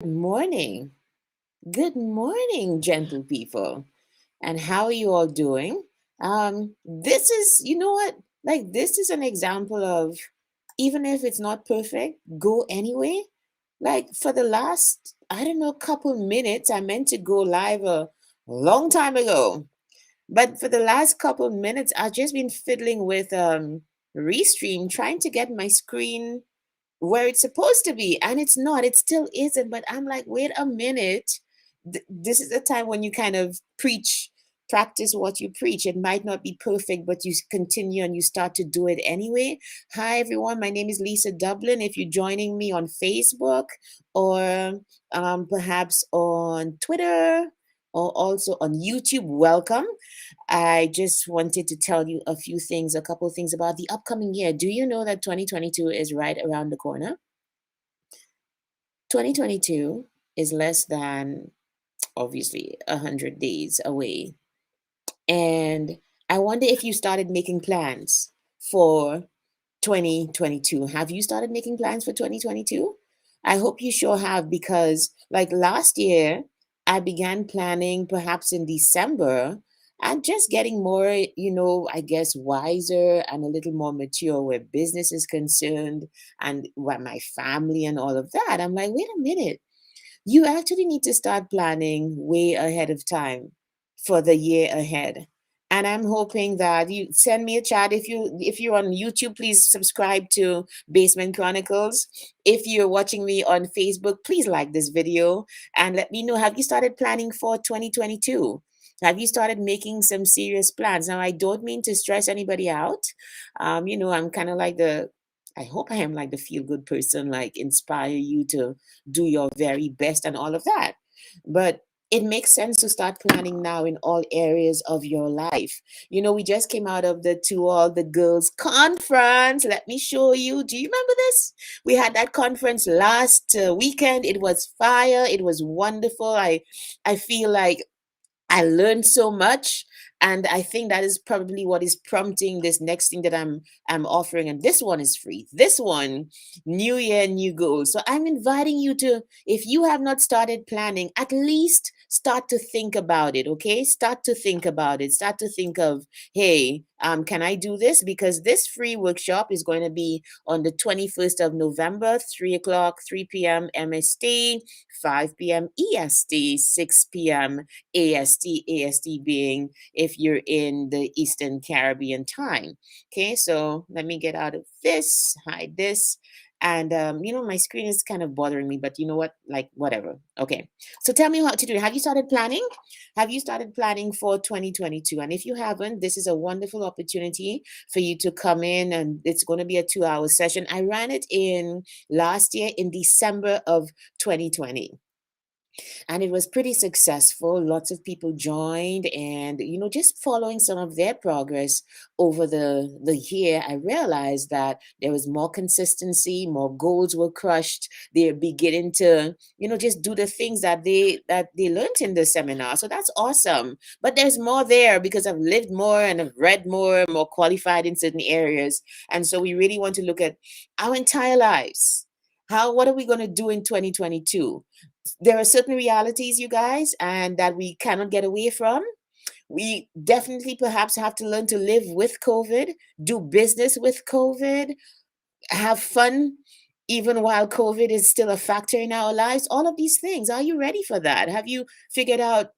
Good morning. Good morning, gentle people. And how are you all doing? This is, you know what? Like, this is an example of even if it's not perfect, go anyway. Like, for the last, I don't know, couple minutes, I meant to go live a long time ago. But for the last couple minutes, I've just been fiddling with Restream, trying to get my screen where it's supposed to be, and it's not, it still isn't. But I'm like, wait a minute. This is the time when you kind of practice what you preach. It might not be perfect, but you continue and you start to do it anyway. Hi everyone, my name is Lisa Dublin. If you're joining me on Facebook or perhaps on Twitter or also on YouTube, welcome. I just wanted to tell you a few things, a couple things about the upcoming year. Do you know that 2022 is right around the corner? 2022 is less than, obviously, 100 days away. And I wonder if you started making plans for 2022. Have you started making plans for 2022? I hope you sure have, because like last year, I began planning perhaps in December and just getting more, I guess wiser and a little more mature where business is concerned and what my family and all of that. I'm like, wait a minute, you actually need to start planning way ahead of time for the year ahead. And I'm hoping that you send me a chat. If you're on YouTube, please subscribe to Basement Chronicles. If you're watching me on Facebook, please like this video and let me know, have you started planning for 2022? Have you started making some serious plans? Now, I don't mean to stress anybody out. I'm kind of like I hope I am like the feel good person, like inspire you to do your very best and all of that. But it makes sense to start planning now in all areas of your life. We just came out of the To All the Girls conference. Let me show you. Do you remember this? We had that conference last weekend. It was fire. It was wonderful. I feel like I learned so much, and I think that is probably what is prompting this next thing that I'm offering. And this one is free. This one, new year, new goals. So I'm inviting you to, if you have not started planning, at least start to think about it. Okay, start to think about it. Start to think of, hey, can I do this? Because this free workshop is going to be on the 21st of November, 3 o'clock, 3 p.m. MST, 5 p.m. EST, 6 p.m. AST being if you're in the Eastern Caribbean time. Okay, so let me get out of this, hide this. And my screen is kind of bothering me, but you know what? Like, whatever. Okay. So tell me how to do it. Have you started planning? Have you started planning for 2022? And if you haven't, this is a wonderful opportunity for you to come in, and it's going to be a 2 hour session. I ran it in last year in December of 2020, and it was pretty successful. Lots of people joined, and just following some of their progress over the year, I realized that there was more consistency, more goals were crushed. They're beginning to just do the things that they learned in the seminar. So that's awesome, but there's more there because I've lived more and I've read more qualified in certain areas. And so we really want to look at our entire lives. What are we going to do in 2022? There are certain realities, you guys, and that we cannot get away from. We definitely perhaps have to learn to live with COVID, do business with COVID, have fun even while COVID is still a factor in our lives. All of these things. Are you ready for that? Have you figured out?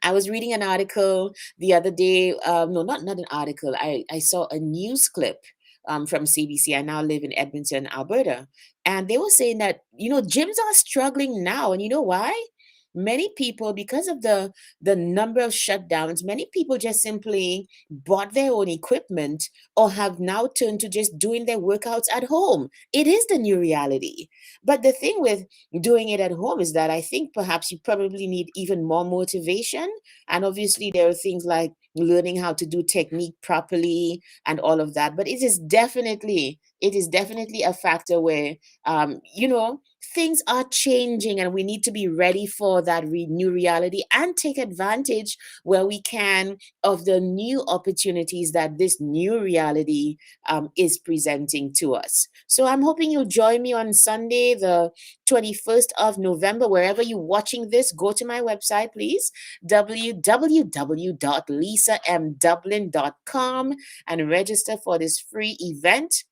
I was reading an article the other day. No, not an article. I saw a news clip from CBC. I now live in Edmonton, Alberta, and they were saying that gyms are struggling now, and you know why? Many people, because of the number of shutdowns, many people just simply bought their own equipment or have now turned to just doing their workouts at home. It is the new reality. But the thing with doing it at home is that I think perhaps you probably need even more motivation. And obviously, there are things like learning how to do technique properly and all of that. But it is definitely a factor where, things are changing and we need to be ready for that new reality and take advantage where we can of the new opportunities that this new reality is presenting to us. So I'm hoping you'll join me on Sunday, the 21st of November. Wherever you're watching this, go to my website, please, www.lisamdublin.com, and register for this free event.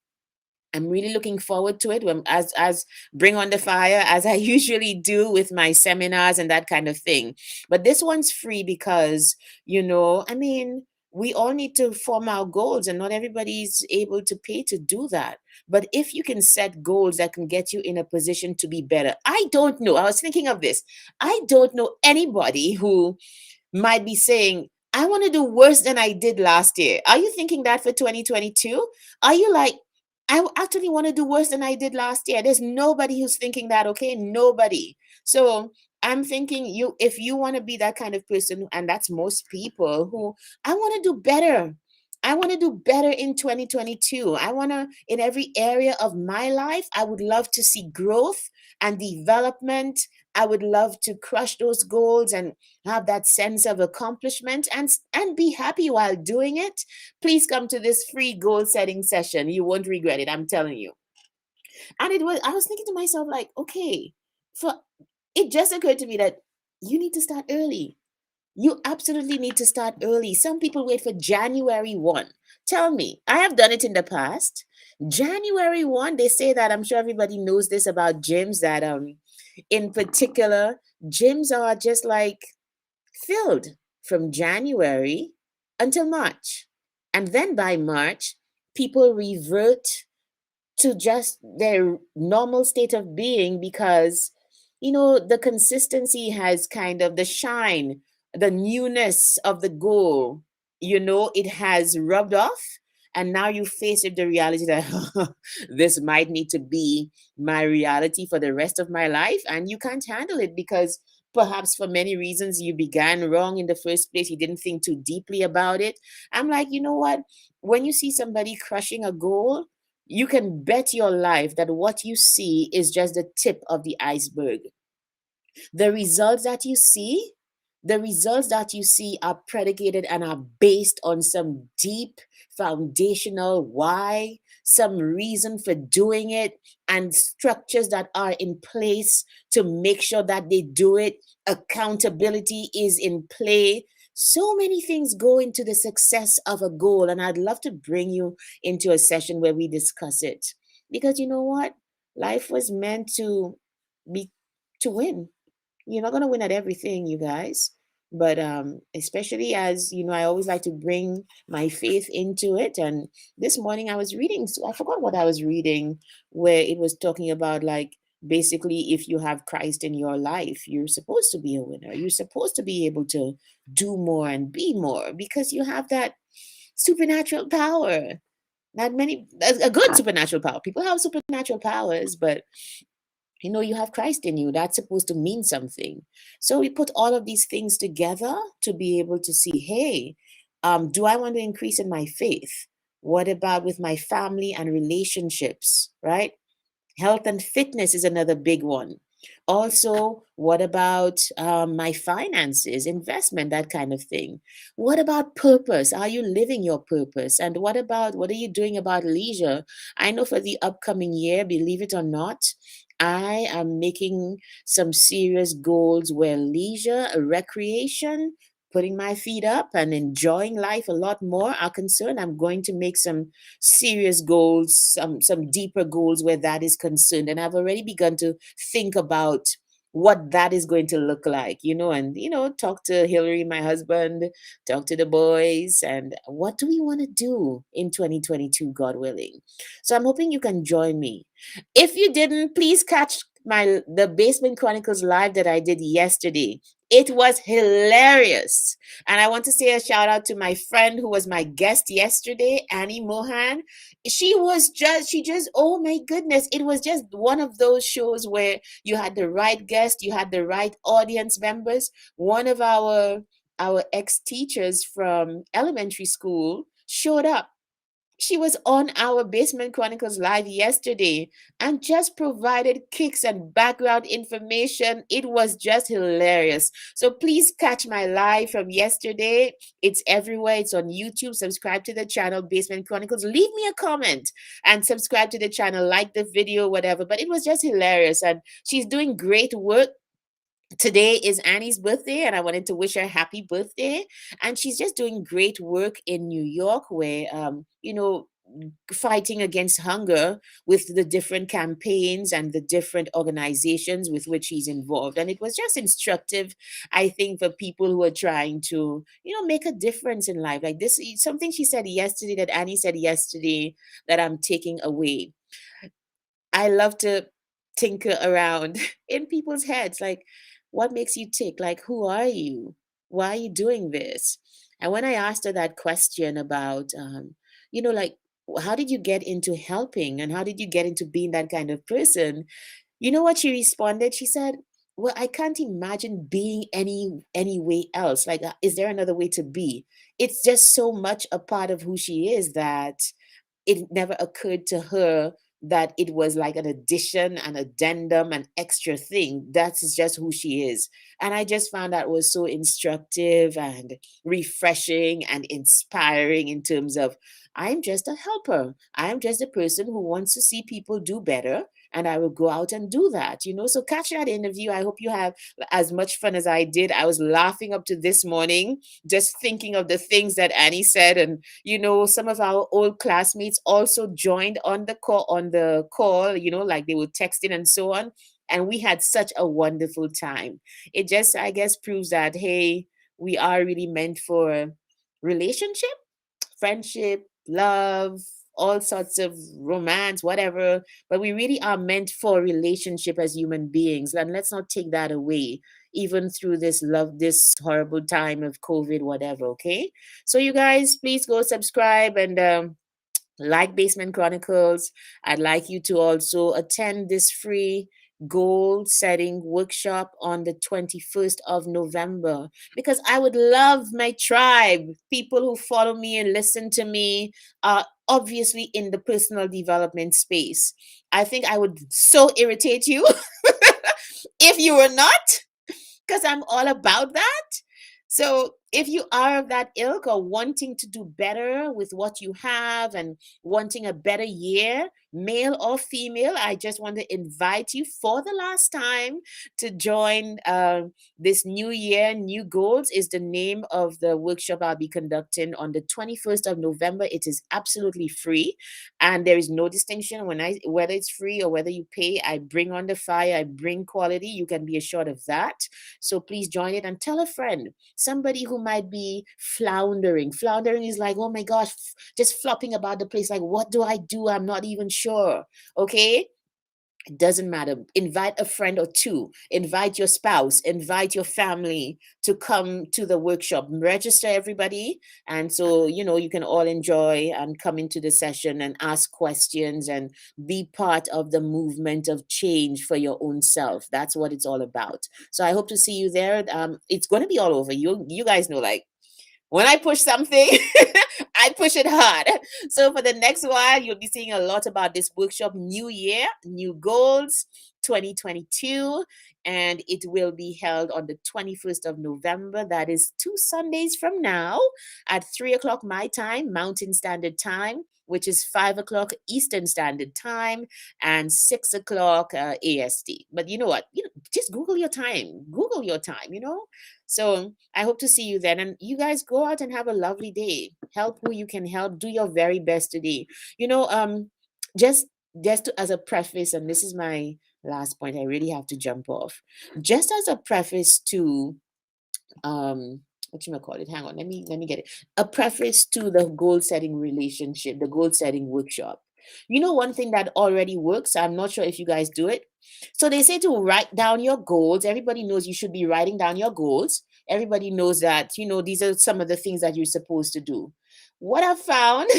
I'm really looking forward to it when, as bring on the fire, as I usually do with my seminars and that kind of thing. But this one's free because, I mean, we all need to form our goals, and not everybody's able to pay to do that. But if you can set goals that can get you in a position to be better, I don't know. I was thinking of this. I don't know anybody who might be saying, I want to do worse than I did last year. Are you thinking that for 2022? Are you like, actually want to do worse than I did last year? There's nobody who's thinking that, okay? Nobody. So I'm thinking, if you want to be that kind of person, and that's most people who, I want to do better. I want to do better in 2022. I want to, in every area of my life, I would love to see growth and development. I would love to crush those goals and have that sense of accomplishment and be happy while doing it. Please come to this free goal setting session. You won't regret it, I'm telling you. And I was thinking to myself, like, okay, for it just occurred to me that you need to start early. You absolutely need to start early. Some people wait for January 1. Tell me, I have done it in the past. January 1, they say that, I'm sure everybody knows this about gyms, that in particular, gyms are just like filled from January until March. And then by March, people revert to just their normal state of being because, the consistency has kind of the shine, the newness of the goal, it has rubbed off. And now you face with the reality that this might need to be my reality for the rest of my life. And you can't handle it because perhaps for many reasons you began wrong in the first place. You didn't think too deeply about it. I'm like, you know what? When you see somebody crushing a goal, you can bet your life that what you see is just the tip of the iceberg. The results that you see, the results that you see are predicated and are based on some deep foundational why, some reason for doing it, and structures that are in place to make sure that they do it. Accountability is in play. So many things go into the success of a goal, and I'd love to bring you into a session where we discuss it. Because you know what? Life was meant be to win. You're not going to win at everything, you guys. But especially as I always like to bring my faith into it. And this morning I was reading, so I forgot what I was reading, where it was talking about, like, basically, if you have Christ in your life, you're supposed to be a winner. You're supposed to be able to do more and be more because you have that supernatural power. Not many, a good supernatural power. People have supernatural powers, but you have Christ in you. That's supposed to mean something. So we put all of these things together to be able to see, hey, do I want to increase in my faith? What about with my family and relationships, right? Health and fitness is another big one. Also, what about my finances, investment, that kind of thing? What about purpose? Are you living your purpose? And what are you doing about leisure? I know for the upcoming year, believe it or not, I am making some serious goals where leisure, recreation, putting my feet up and enjoying life a lot more are concerned. I'm going to make some serious goals, some deeper goals where that is concerned. And I've already begun to think about what that is going to look like, and talk to Hillary, my husband, talk to the boys, and what do we want to do in 2022, God willing. So I'm hoping you can join me. If you didn't, please catch the Basement Chronicles live that I did yesterday. It was hilarious. And I want to say a shout out to my friend who was my guest yesterday, Annie Mohan. She just, oh my goodness, it was just one of those shows where you had the right guest, you had the right audience members. One of our ex-teachers from elementary school showed up. She was on our Basement Chronicles live yesterday and just provided kicks and background information. It was just hilarious. So please catch my live from yesterday. It's everywhere. It's on YouTube. Subscribe to the channel Basement Chronicles. Leave me a comment and subscribe to the channel, like the video, whatever. But it was just hilarious. And she's doing great work. Today is Annie's birthday, and I wanted to wish her happy birthday. And she's just doing great work in New York, where fighting against hunger with the different campaigns and the different organizations with which she's involved. And it was just instructive, I think, for people who are trying to, make a difference in life. Like this, something she said yesterday, that Annie said yesterday, that I'm taking away. I love to tinker around in people's heads. Like, what makes you tick? Like, who are you? Why are you doing this? And when I asked her that question about, like, how did you get into helping and how did you get into being that kind of person? You know what she responded? She said, "Well, I can't imagine being any way else. Like, is there another way to be? It's just so much a part of who she is that it never occurred to her that it was like an addition, an addendum, an extra thing. That's just who she is." And I just found that was so instructive and refreshing and inspiring in terms of I'm just a helper. I'm just a person who wants to see people do better. And I will go out and do that. So catch that interview. I hope you have as much fun as I did. I was laughing up to this morning, just thinking of the things that Annie said. And some of our old classmates also joined on the call, like they were texting and so on. And we had such a wonderful time. It just, I guess, proves that, hey, we are really meant for relationship, friendship, love, all sorts of romance, whatever. But we really are meant for relationship as human beings. And let's not take that away, even through this horrible time of COVID, whatever. Okay. So, you guys, please go subscribe and like Basement Chronicles. I'd like you to also attend this free goal setting workshop on the 21st of November, because I would love my tribe, people who follow me and listen to me, obviously in the personal development space. I think I would so irritate you if you were not, because I'm all about that. So if you are of that ilk or wanting to do better with what you have and wanting a better year, male or female, I just want to invite you for the last time to join this New Year, New Goals is the name of the workshop I'll be conducting on the 21st of November. It is absolutely free and there is no distinction whether it's free or whether you pay. I bring on the fire, I bring quality. You can be assured of that. So please join it and tell a friend, somebody who might be floundering. Floundering is like, oh my gosh, just flopping about the place. Like, what do I do? I'm not even sure. Okay. It doesn't matter. Invite a friend or two. Invite your spouse. Invite your family to come to the workshop. Register everybody. And so, you can all enjoy and come into the session and ask questions and be part of the movement of change for your own self. That's what it's all about. So I hope to see you there. It's going to be all over. You guys know, like, when I push something, I push it hard. So for the next while, you'll be seeing a lot about this workshop, New Year, New Goals 2022. And it will be held on the 21st of November. That is 2 Sundays from now at 3 o'clock my time, Mountain Standard Time, which is 5 o'clock Eastern Standard Time and 6 o'clock AST. But you know what? Just Google your time. Google your time. So I hope to see you then. And you guys go out and have a lovely day. Help who you can help. Do your very best today. Just as a preface, and this is my last point, I really have to jump off. Just as a preface to what you call it? Hang on, let me get it. A preface to the goal setting relationship, the goal setting workshop. One thing that already works, I'm not sure if you guys do it. So they say to write down your goals. Everybody knows you should be writing down your goals. Everybody knows that, these are some of the things that you're supposed to do. What I found,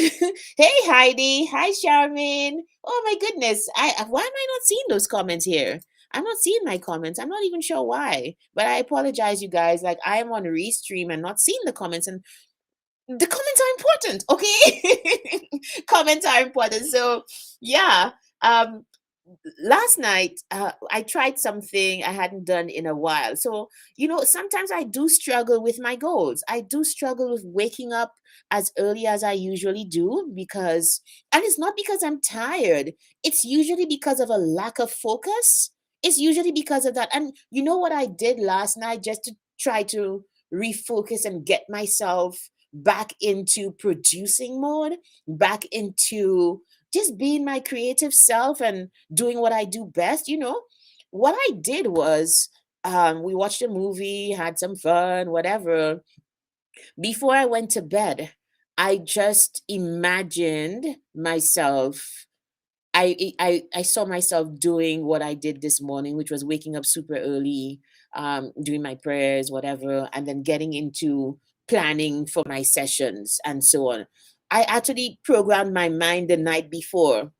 hey Heidi, hi Charmin. Oh my goodness, why am I not seeing those comments here? I'm not seeing my comments. I'm not even sure why, but I apologize, you guys. Like, I am on Restream and not seeing the comments. And the comments are important, okay? Comments are important. So yeah, um last night I tried something I hadn't done in a while. So sometimes I do struggle with my goals. I do struggle with waking up as early as I usually do, because and it's not because I'm tired. It's usually because of a lack of focus. It's usually because of that. And you know what I did last night, just to try to refocus and get myself back into producing mode, back into just being my creative self and doing what I do best. What I did was, we watched a movie, had some fun, whatever. Before I went to bed, I just imagined myself. I saw myself doing what I did this morning, which was waking up super early, doing my prayers, whatever, and then getting into planning for my sessions and so on. I actually programmed my mind the night before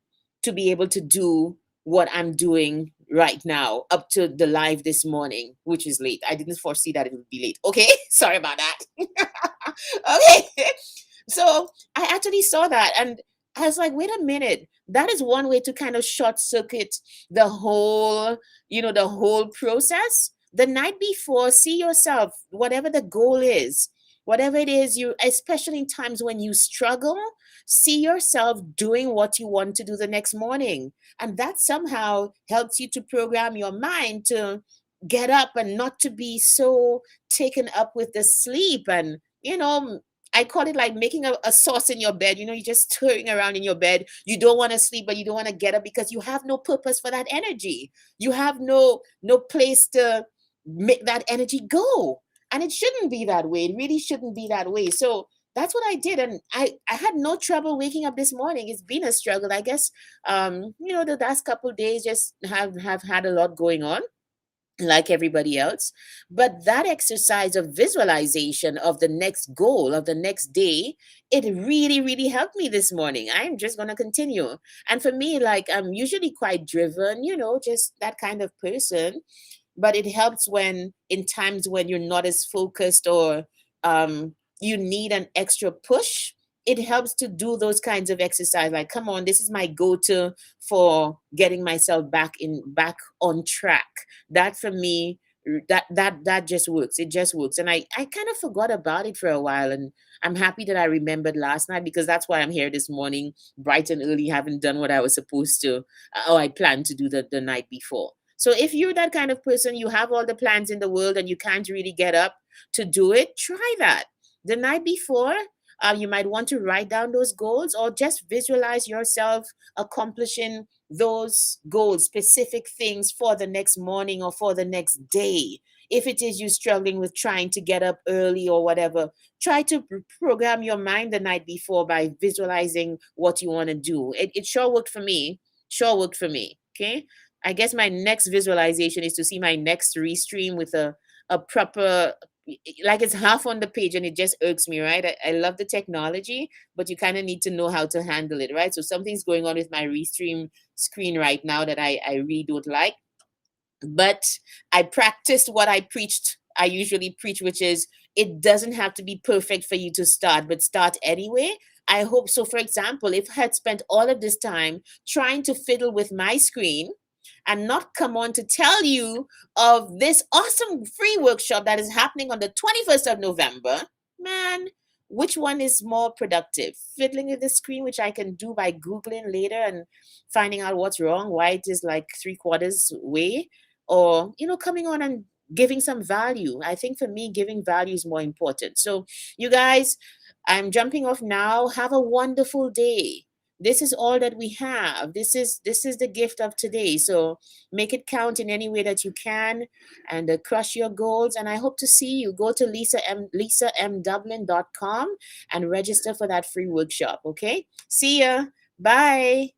to be able to do what I'm doing right now up to the live this morning, which is late. I didn't foresee that it would be late. Okay, sorry about that. Okay, so I actually saw that, and I was like, wait a minute. That is one way to kind of short circuit the whole, the whole process. The night before, see yourself, whatever the goal is, whatever it is, especially in times when you struggle, see yourself doing what you want to do the next morning. And that somehow helps you to program your mind to get up and not to be so taken up with the sleep. And, I call it like making a sauce in your bed. You're just stirring around in your bed. You don't want to sleep, but you don't want to get up because you have no purpose for that energy. You have no place to make that energy go. And it shouldn't be that way. It really shouldn't be that way. So that's what I did. And I had no trouble waking up this morning. It's been a struggle. I guess the last couple of days just have had a lot going on, like everybody else. But that exercise of visualization of the next goal of the next day, it really, really helped me this morning. I'm just going to continue. And for me, like, I'm usually quite driven, just that kind of person. But it helps when in times when you're not as focused, or you need an extra push. It helps to do those kinds of exercise, like, come on, this is my go-to for getting myself back on track. That for me, that just works. It just works. And I kind of forgot about it for a while, and I'm happy that I remembered last night, because that's why I'm here this morning bright and early, haven't done what I was supposed to, or I planned to do the night before. So if you're that kind of person, you have all the plans in the world and you can't really get up to do it, try that. The night before, you might want to write down those goals, or just visualize yourself accomplishing those goals, specific things for the next morning or for the next day. If it is you struggling with trying to get up early or whatever, try to program your mind the night before by visualizing what you want to do. It sure worked for me. Sure worked for me. Okay. I guess my next visualization is to see my next restream with a proper, like, it's half on the page, and it just irks me, right? I love the technology, but you kind of need to know how to handle it, right? So something's going on with my restream screen right now that I really don't like. But I practiced what I usually preach, which is, it doesn't have to be perfect for you to start, but start anyway. I hope so. For example, if I had spent all of this time trying to fiddle with my screen and not come on to tell you of this awesome free workshop that is happening on the 21st of November, man, which one is more productive? Fiddling with the screen, which I can do by Googling later and finding out what's wrong, why it is like three quarters way, or coming on and giving some value. I think for me, giving value is more important. So you guys, I'm jumping off now. Have a wonderful day. This is all that we have. This is the gift of today. So make it count in any way that you can, and crush your goals. And I hope to see you. Go to lisamdublin.com and register for that free workshop. Okay, see ya. Bye.